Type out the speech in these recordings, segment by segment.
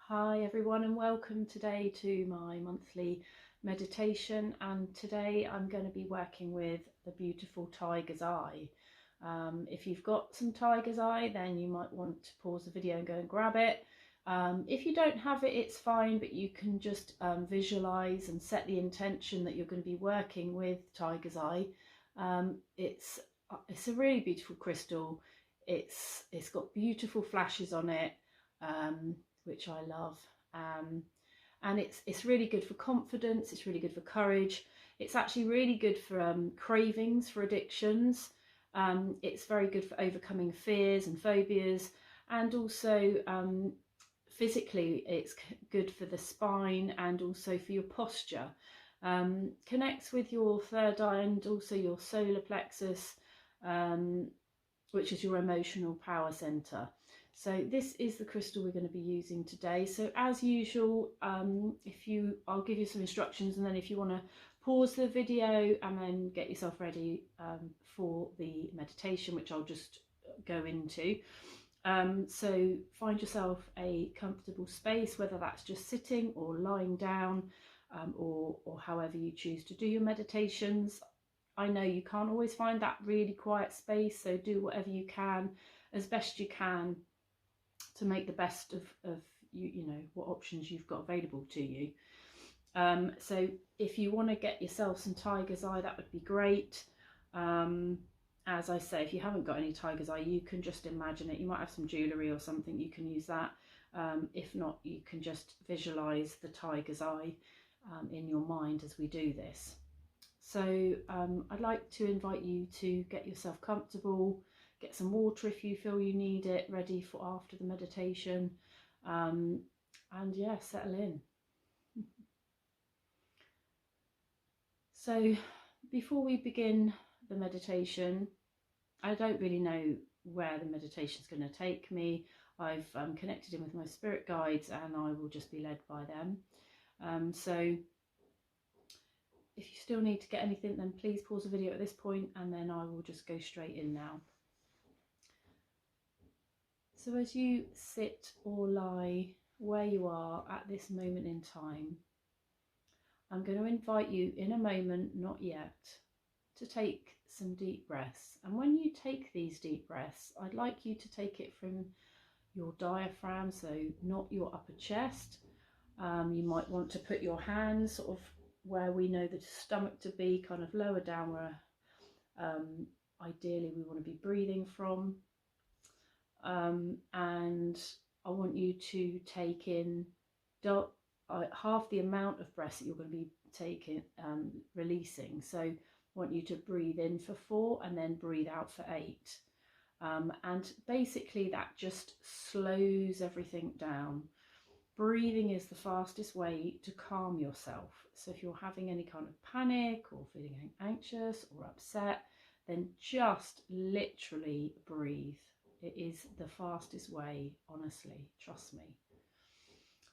Hi everyone, and welcome today to my monthly meditation. And today I'm going to be working with the beautiful tiger's eye. If you've got some tiger's eye, then you might want to pause the video and go and grab it. If you don't have it, it's fine, but you can just visualize and set the intention that you're going to be working with tiger's eye. It's a really beautiful crystal. It's got beautiful flashes on it. Which I love, and it's really good for confidence. It's really good for courage. It's actually really good for cravings, for addictions. It's very good for overcoming fears and phobias, and also physically it's good for the spine and also for your posture. Connects with your third eye and also your solar plexus, which is your emotional power center. So this is the crystal we're going to be using today. So as usual, I'll give you some instructions, and then if you want to pause the video and then get yourself ready for the meditation, which I'll just go into. So find yourself a comfortable space, whether that's just sitting or lying down, or however you choose to do your meditations. I know you can't always find that really quiet space, so do whatever you can as best you can to make the best of you know what options you've got available to you. So if you want to get yourself some tiger's eye, that would be great. As I say, if you haven't got any tiger's eye, you can just imagine it. You might have some jewellery or something, you can use that. If not, you can just visualise the tiger's eye in your mind as we do this. So I'd like to invite you to get yourself comfortable, get some water if you feel you need it, ready for after the meditation, and yeah, settle in. So before we begin the meditation, I don't really know where the meditation is going to take me. I've connected in with my spirit guides and I will just be led by them. So if you still need to get anything, then please pause the video at this point and then I will just go straight in now. So as you sit or lie where you are at this moment in time, I'm going to invite you in a moment, not yet, to take some deep breaths. And when you take these deep breaths, I'd like you to take it from your diaphragm, so not your upper chest. You might want to put your hands sort of where we know the stomach to be, kind of lower down where ideally we want to be breathing from. And I want you to take in half the amount of breath that you're going to be taking, releasing. So I want you to breathe in for 4 and then breathe out for 8. And basically that just slows everything down. Breathing is the fastest way to calm yourself. So if you're having any kind of panic or feeling anxious or upset, then just literally breathe. It is the fastest way, honestly, trust me.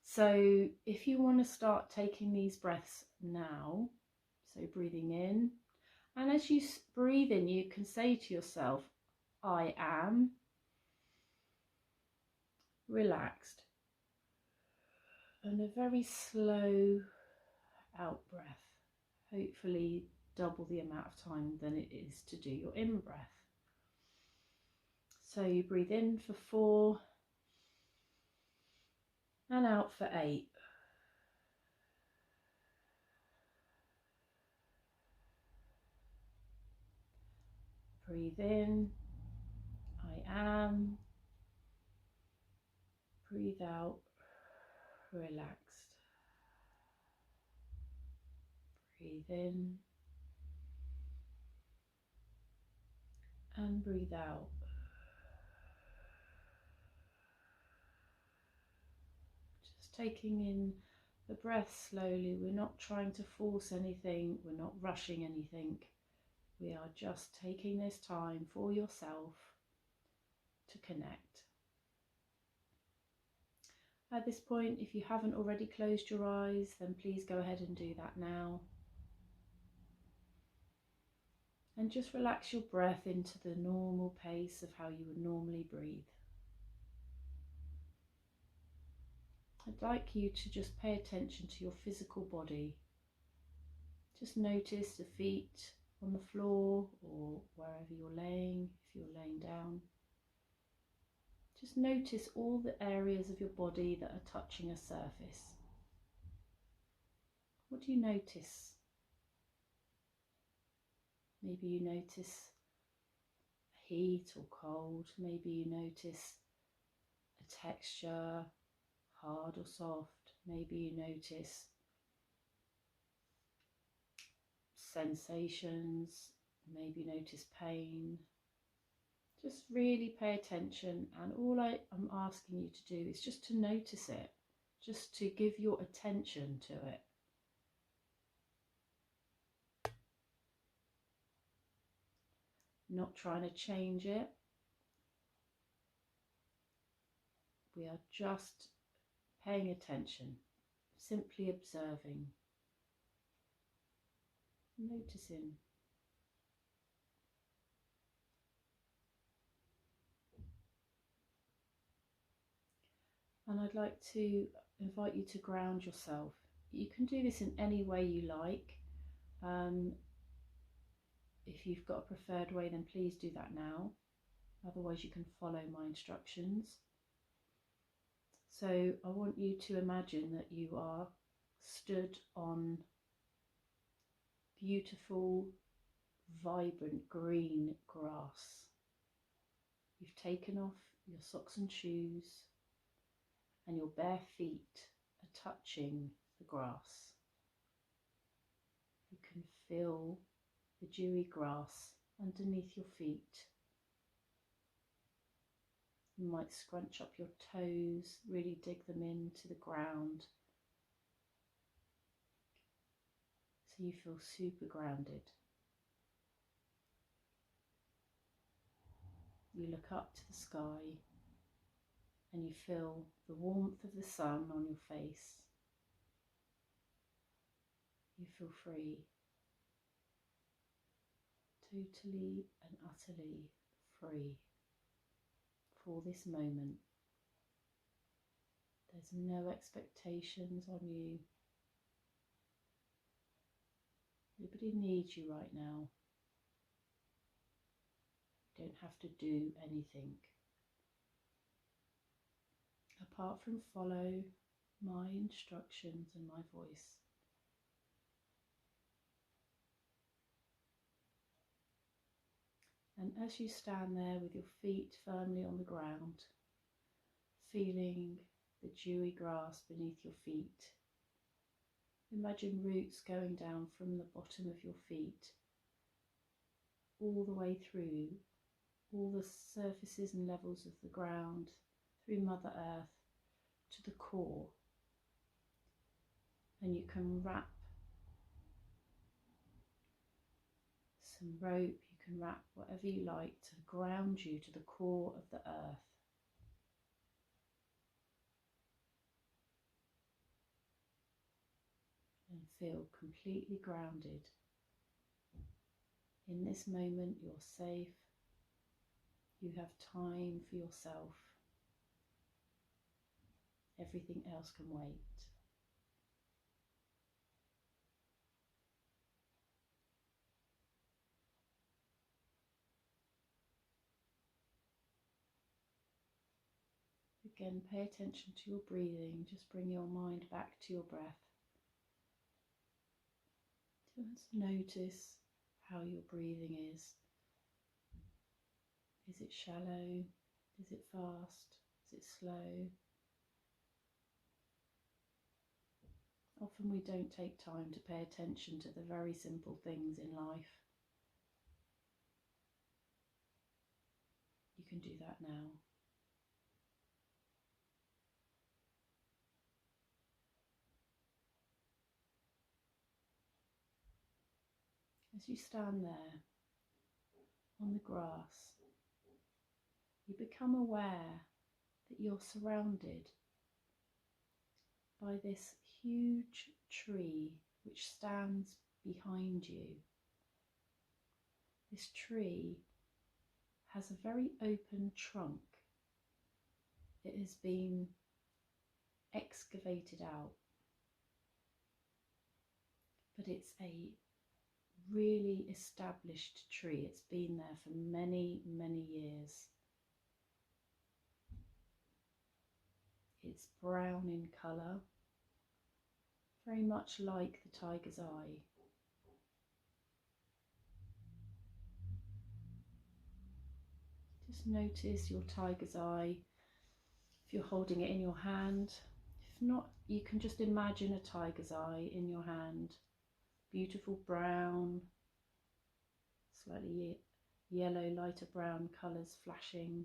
So if you want to start taking these breaths now, so breathing in, and as you breathe in, you can say to yourself, I am relaxed. And a very slow out breath, hopefully double the amount of time than it is to do your in breath. So you breathe in for 4 and out for 8. Breathe in, I am. Breathe out, relaxed. Breathe in and breathe out. Just taking in the breath slowly. We're not trying to force anything. We're not rushing anything. We are just taking this time for yourself to connect. At this point, if you haven't already closed your eyes, then please go ahead and do that now. And just relax your breath into the normal pace of how you would normally breathe. I'd like you to just pay attention to your physical body. Just notice the feet on the floor or wherever you're laying, if you're laying down. Just notice all the areas of your body that are touching a surface. What do you notice? Maybe you notice heat or cold. Maybe you notice a texture, hard or soft. Maybe you notice sensations. Maybe notice pain. Just really pay attention, and all I'm asking you to do is just to notice it, just to give your attention to it. Not trying to change it. We are just paying attention, simply observing, noticing. And I'd like to invite you to ground yourself. You can do this in any way you like. If you've got a preferred way, then please do that now. Otherwise you can follow my instructions. So I want you to imagine that you are stood on beautiful, vibrant green grass. You've taken off your socks and shoes, and your bare feet are touching the grass. You can feel the dewy grass underneath your feet. You might scrunch up your toes, really dig them into the ground, so you feel super grounded. You look up to the sky and you feel the warmth of the sun on your face. You feel free, totally and utterly free for this moment. There's no expectations on you. Nobody needs you right now. You don't have to do anything apart from follow my instructions and my voice. And as you stand there with your feet firmly on the ground, feeling the dewy grass beneath your feet, imagine roots going down from the bottom of your feet all the way through all the surfaces and levels of the ground, through Mother Earth to the core. And you can wrap some rope, you can wrap whatever you like to ground you to the core of the earth. And feel completely grounded. In this moment you're safe, you have time for yourself. Everything else can wait. Again, pay attention to your breathing. Just bring your mind back to your breath. Just notice how your breathing is. Is it shallow? Is it fast? Is it slow? Often we don't take time to pay attention to the very simple things in life. You can do that now. As you stand there on the grass, you become aware that you're surrounded by this huge tree which stands behind you. This tree has a very open trunk. It has been excavated out, but it's a really established tree. It's been there for many, many years. It's brown in colour, very much like the tiger's eye. Just notice your tiger's eye if you're holding it in your hand. If not, you can just imagine a tiger's eye in your hand. Beautiful brown, slightly yellow, lighter brown colours flashing.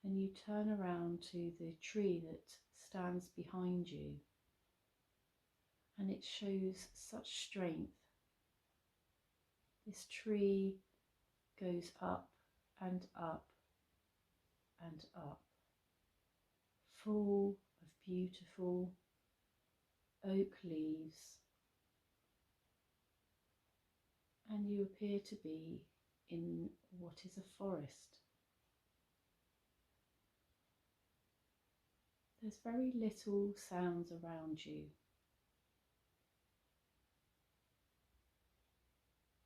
And you turn around to the tree that stands behind you, and it shows such strength. This tree goes up and up and up, full of beautiful oak leaves, and you appear to be in what is a forest. There's very little sounds around you.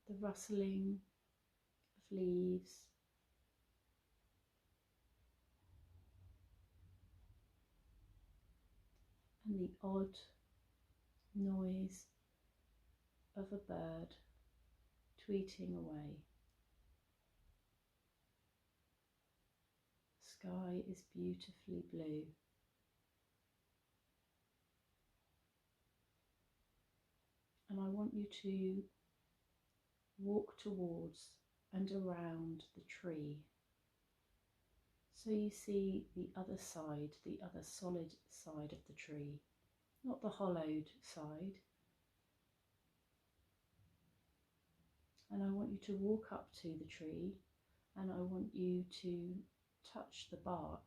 The rustling of leaves, and the odd noise of a bird tweeting away. The sky is beautifully blue. And I want you to walk towards and around the tree. So you see the other side, the other solid side of the tree, not the hollowed side. And I want you to walk up to the tree, and I want you to touch the bark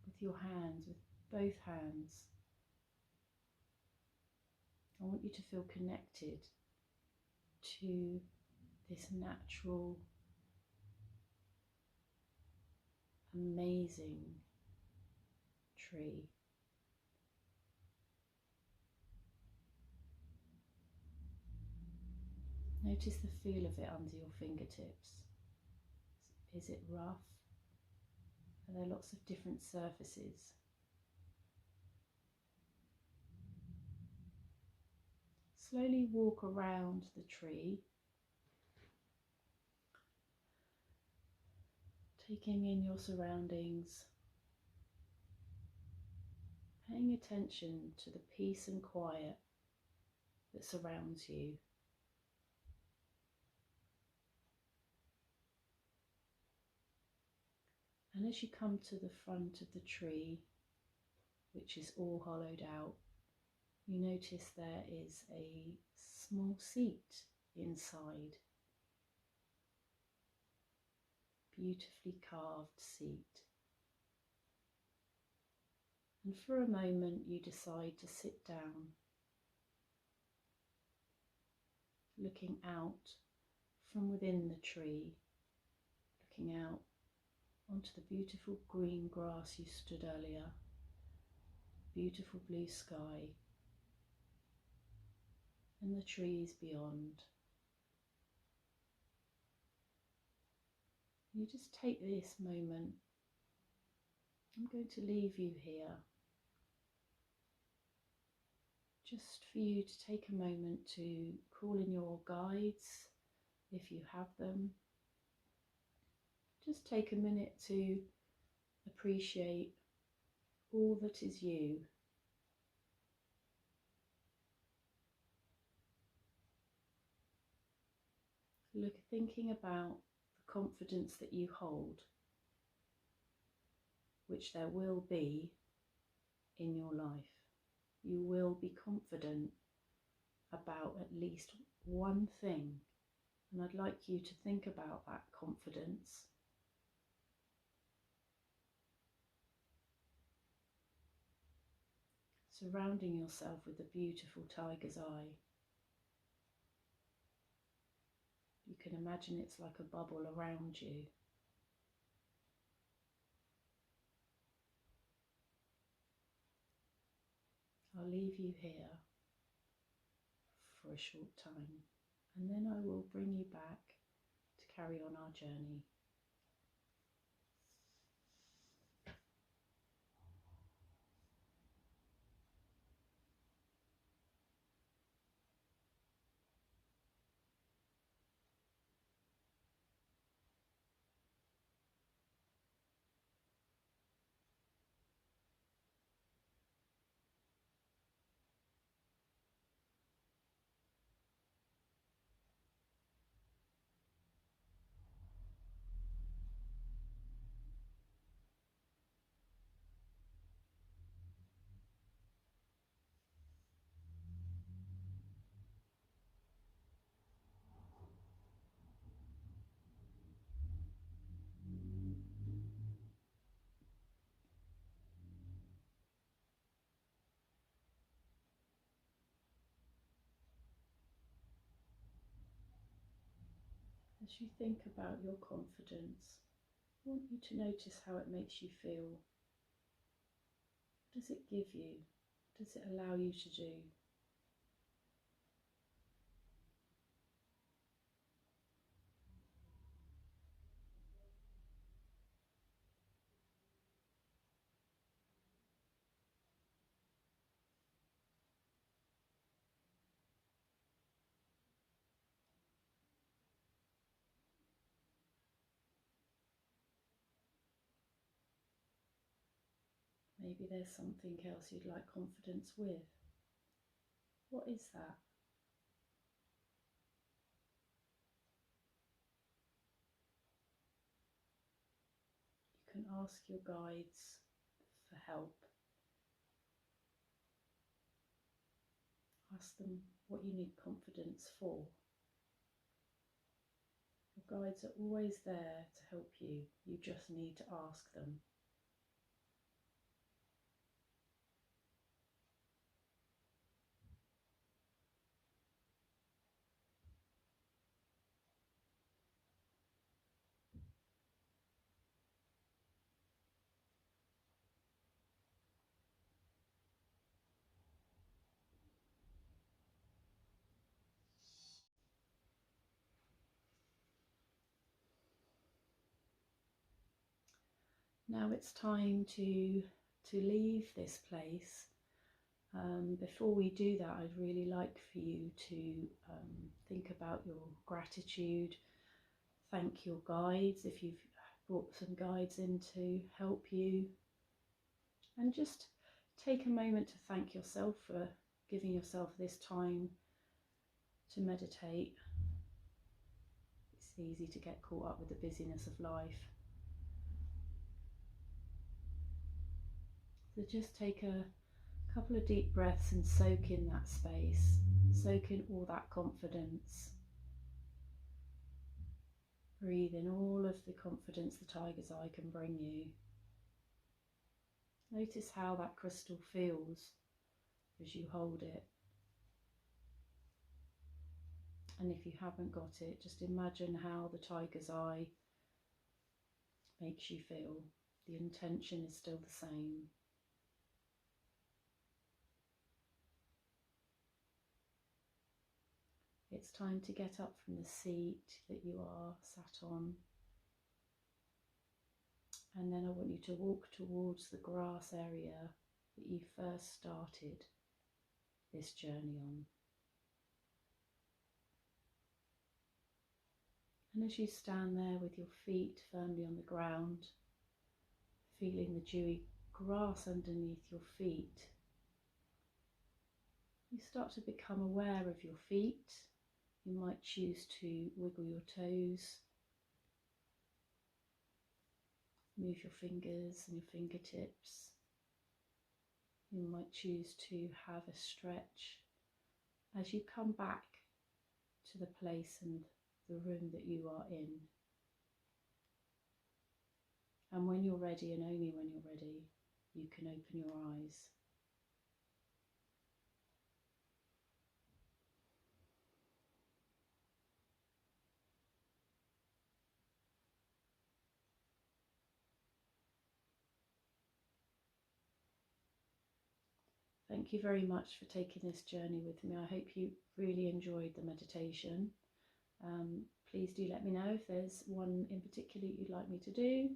with your hands, with both hands. I want you to feel connected to this natural, amazing tree. Notice the feel of it under your fingertips. Is it rough? Are there lots of different surfaces? Slowly walk around the tree, taking in your surroundings, paying attention to the peace and quiet that surrounds you. And as you come to the front of the tree, which is all hollowed out, you notice there is a small seat inside. Beautifully carved seat. And for a moment you decide to sit down, looking out from within the tree, looking out onto the beautiful green grass you stood earlier, beautiful blue sky, and the trees beyond. You just take this moment. I'm going to leave you here, just for you to take a moment to call in your guides, if you have them. Just take a minute to appreciate all that is you. Thinking about the confidence that you hold, which there will be in your life. You will be confident about at least one thing, and I'd like you to think about that confidence. Surrounding yourself with the beautiful tiger's eye. can imagine it's like a bubble around you. I'll leave you here for a short time, and then I will bring you back to carry on our journey. As you think about your confidence, I want you to notice how it makes you feel. What does it give you? What does it allow you to do? Maybe there's something else you'd like confidence with. What is that? You can ask your guides for help. Ask them what you need confidence for. Your guides are always there to help you. You just need to ask them. Now it's time to leave this place. Before we do that, I'd really like for you to think about your gratitude. Thank your guides if you've brought some guides in to help you, and just take a moment to thank yourself for giving yourself this time to meditate. It's easy to get caught up with the busyness of life. So just take a couple of deep breaths and soak in that space, soak in all that confidence. Breathe in all of the confidence the tiger's eye can bring you. Notice how that crystal feels as you hold it. And if you haven't got it, just imagine how the tiger's eye makes you feel. The intention is still the same. It's time to get up from the seat that you are sat on. And then I want you to walk towards the grass area that you first started this journey on. And as you stand there with your feet firmly on the ground, feeling the dewy grass underneath your feet, you start to become aware of your feet. You might choose to wiggle your toes, move your fingers and your fingertips. You might choose to have a stretch as you come back to the place and the room that you are in. And when you're ready, and only when you're ready, you can open your eyes. thank you very much for taking this journey with me. I hope you really enjoyed the meditation. Please do let me know if there's one in particular you'd like me to do.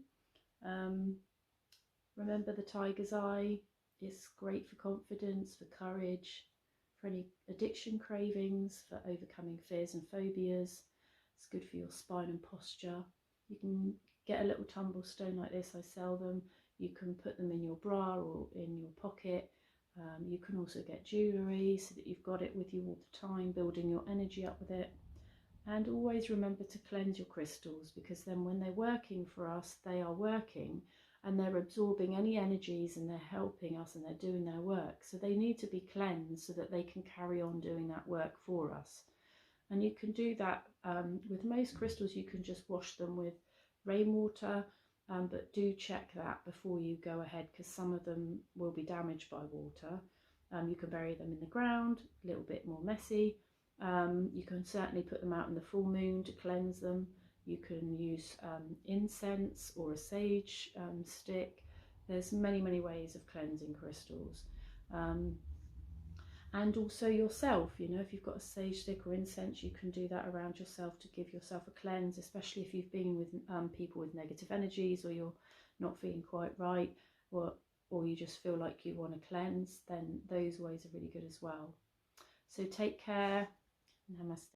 Remember, the tiger's eye is great for confidence, for courage, for any addiction cravings, for overcoming fears and phobias. It's good for your spine and posture. You can get a little tumble stone like this, I sell them. You can put them in your bra or in your pocket. You can also get jewellery so that you've got it with you all the time, building your energy up with it. And always remember to cleanse your crystals, because then when they're working for us, they are working and they're absorbing any energies and they're helping us and they're doing their work. So they need to be cleansed so that they can carry on doing that work for us. And you can do that with most crystals. You can just wash them with rainwater, but do check that before you go ahead, because some of them will be damaged by water. You can bury them in the ground, a little bit more messy. You can certainly put them out in the full moon to cleanse them. You can use incense or a sage stick. There's many ways of cleansing crystals. And also yourself, you know, if you've got a sage stick or incense, you can do that around yourself to give yourself a cleanse, especially if you've been with people with negative energies, or you're not feeling quite right, or you just feel like you want to cleanse, then those ways are really good as well. So take care. Namaste.